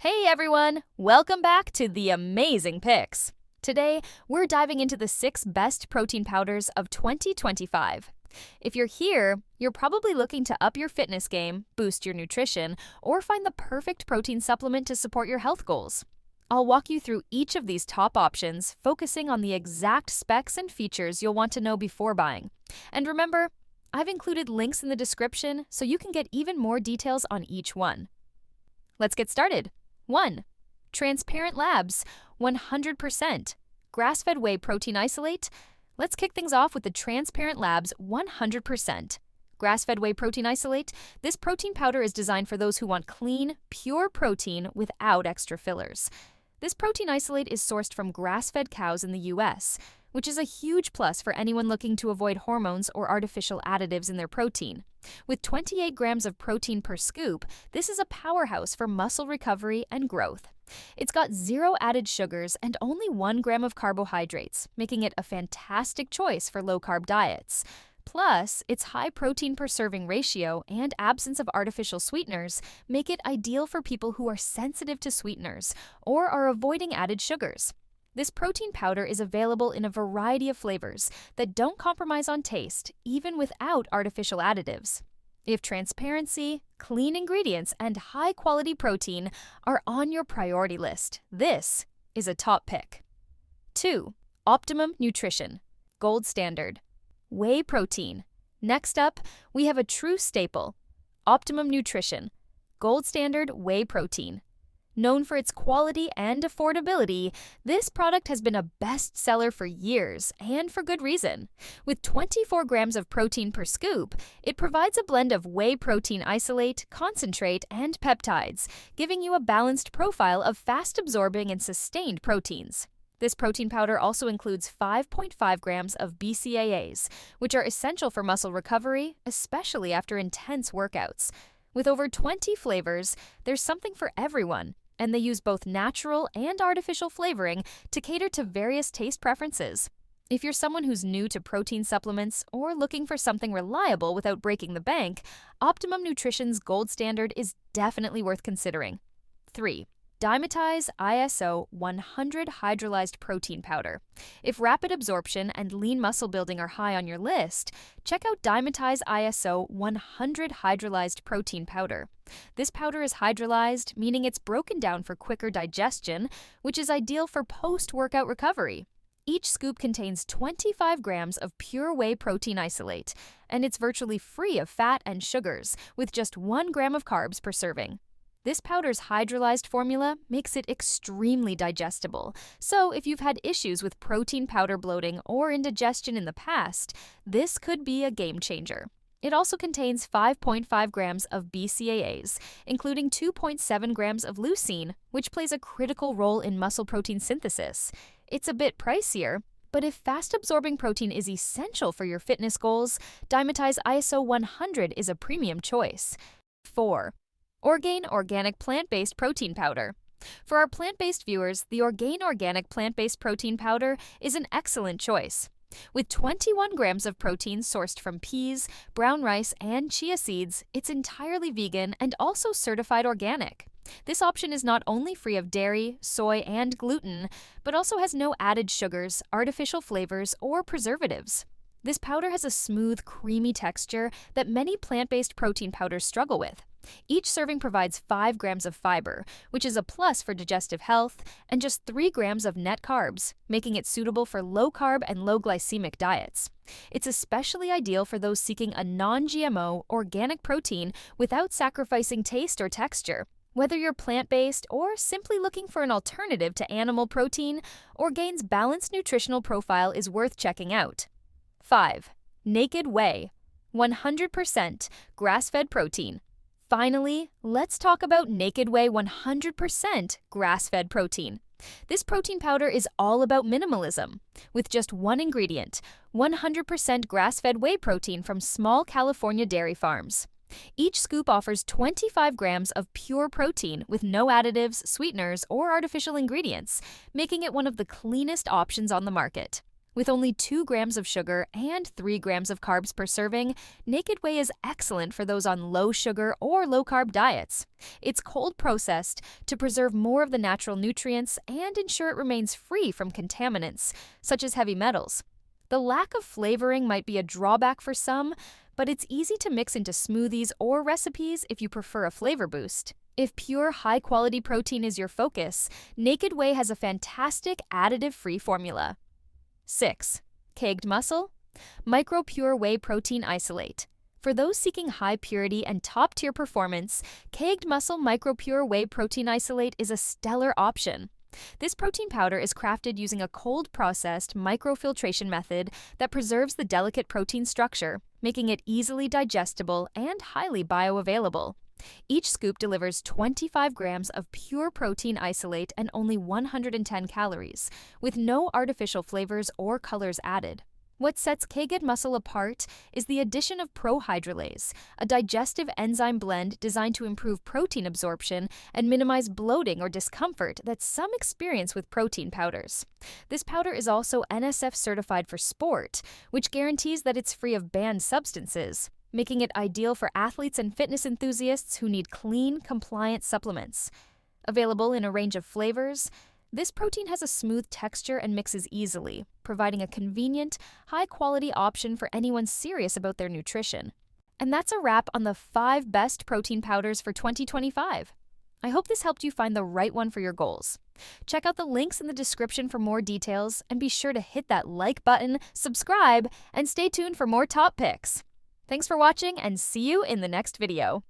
Hey everyone! Welcome back to the Amazing Picks. Today, we're diving into the 6 best protein powders of 2025. If you're here, you're probably looking to up your fitness game, boost your nutrition, or find the perfect protein supplement to support your health goals. I'll walk you through each of these top options, focusing on the exact specs and features you'll want to know before buying. And remember, I've included links in the description so you can get even more details on each one. Let's get started. 1. Transparent Labs, 100%. Grass-fed whey protein isolate. Let's kick things off with the Transparent Labs 100%. Grass-fed whey protein isolate. This protein powder is designed for those who want clean, pure protein without extra fillers. This protein isolate is sourced from grass-fed cows in the US, which is a huge plus for anyone looking to avoid hormones or artificial additives in their protein. With 28 grams of protein per scoop, this is a powerhouse for muscle recovery and growth. It's got 0 added sugars and only 1 gram of carbohydrates, making it a fantastic choice for low-carb diets. Plus, its high protein per serving ratio and absence of artificial sweeteners make it ideal for people who are sensitive to sweeteners or are avoiding added sugars. This protein powder is available in a variety of flavors that don't compromise on taste, even without artificial additives. If transparency, clean ingredients, and high-quality protein are on your priority list, this is a top pick. 2. Optimum Nutrition, Gold Standard. Whey protein. Next up, we have a true staple, Optimum Nutrition, Gold Standard Whey protein. Known for its quality and affordability, this product has been a bestseller for years, and for good reason. With 24 grams of protein per scoop, it provides a blend of whey protein isolate, concentrate, and peptides, giving you a balanced profile of fast-absorbing and sustained proteins. This protein powder also includes 5.5 grams of BCAAs, which are essential for muscle recovery, especially after intense workouts. With over 20 flavors, there's something for everyone, and they use both natural and artificial flavoring to cater to various taste preferences. If you're someone who's new to protein supplements or looking for something reliable without breaking the bank, Optimum Nutrition's Gold Standard is definitely worth considering. 3. Dymatize ISO 100 Hydrolyzed Protein Powder. If rapid absorption and lean muscle building are high on your list, check out Dymatize ISO 100 Hydrolyzed Protein Powder. This powder is hydrolyzed, meaning it's broken down for quicker digestion, which is ideal for post-workout recovery. Each scoop contains 25 grams of pure whey protein isolate, and it's virtually free of fat and sugars, with just 1 gram of carbs per serving. This powder's hydrolyzed formula makes it extremely digestible, so if you've had issues with protein powder bloating or indigestion in the past, this could be a game changer. It also contains 5.5 grams of BCAAs, including 2.7 grams of leucine, which plays a critical role in muscle protein synthesis. It's a bit pricier, but if fast-absorbing protein is essential for your fitness goals, Dymatize ISO 100 is a premium choice. 4. Orgain Organic Plant-Based Protein Powder. For our plant-based viewers, the Orgain Organic Plant-Based Protein Powder is an excellent choice. With 21 grams of protein sourced from peas, brown rice, and chia seeds, it's entirely vegan and also certified organic. This option is not only free of dairy, soy, and gluten, but also has no added sugars, artificial flavors, or preservatives. This powder has a smooth, creamy texture that many plant-based protein powders struggle with. Each serving provides 5 grams of fiber, which is a plus for digestive health, and just 3 grams of net carbs, making it suitable for low-carb and low-glycemic diets. It's especially ideal for those seeking a non-GMO, organic protein without sacrificing taste or texture. Whether you're plant-based or simply looking for an alternative to animal protein, Orgain's balanced nutritional profile is worth checking out. 5. Naked Whey, 100% grass-fed protein. Finally, let's talk about Naked Whey 100% grass-fed protein. This protein powder is all about minimalism. With just one ingredient, 100% grass-fed whey protein from small California dairy farms. Each scoop offers 25 grams of pure protein with no additives, sweeteners, or artificial ingredients, making it one of the cleanest options on the market. With only 2 grams of sugar and 3 grams of carbs per serving, Naked Whey is excellent for those on low sugar or low-carb diets. It's cold processed to preserve more of the natural nutrients and ensure it remains free from contaminants, such as heavy metals. The lack of flavoring might be a drawback for some, but it's easy to mix into smoothies or recipes if you prefer a flavor boost. If pure, high-quality protein is your focus, Naked Whey has a fantastic additive-free formula. 6. Kaged Muscle Micropure Whey Protein Isolate. For those seeking high purity and top-tier performance, Kaged Muscle Micropure Whey Protein Isolate is a stellar option. This protein powder is crafted using a cold-processed microfiltration method that preserves the delicate protein structure, making it easily digestible and highly bioavailable. Each scoop delivers 25 grams of pure protein isolate and only 110 calories, with no artificial flavors or colors added. What sets Kaged Muscle apart is the addition of Hydrolyzed, a digestive enzyme blend designed to improve protein absorption and minimize bloating or discomfort that some experience with protein powders. This powder is also NSF certified for sport, which guarantees that it's free of banned substances, making it ideal for athletes and fitness enthusiasts who need clean, compliant supplements. Available in a range of flavors, this protein has a smooth texture and mixes easily, providing a convenient, high-quality option for anyone serious about their nutrition. And that's a wrap on the 5 best protein powders for 2025. I hope this helped you find the right one for your goals. Check out the links in the description for more details, and be sure to hit that like button, subscribe, and stay tuned for more top picks. Thanks for watching, and see you in the next video.